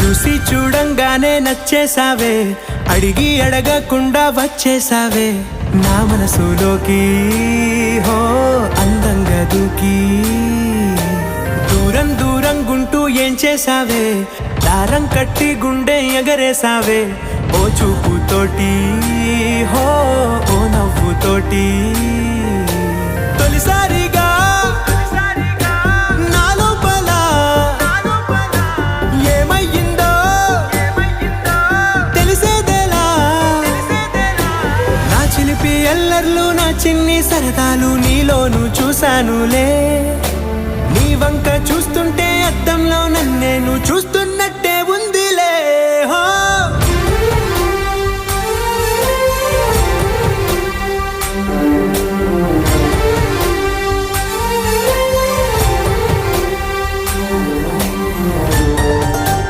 చూసి చూడంగానే నచ్చేసావే, అడిగి అడగకుండా వచ్చేసావే నా మనసులోకి. హో అందంగా దూకి దూరం దూరం గుంటూ ఏం చేసావే, దారం కట్టి గుండె ఎగరేసావే ఓ చూపుతోటి. హో ఓ నవ్వుతోటి తొలిసారిగా నా లోపల ఏమయ్యిందో తెలిసేదేలా. నా చిలిపి ఎల్లర్లు నా చిన్ని సరదాలు నీలోను చూశానులే. నీ వంక చూస్తుంటే అద్దంలో నన్నేను చూస్తూ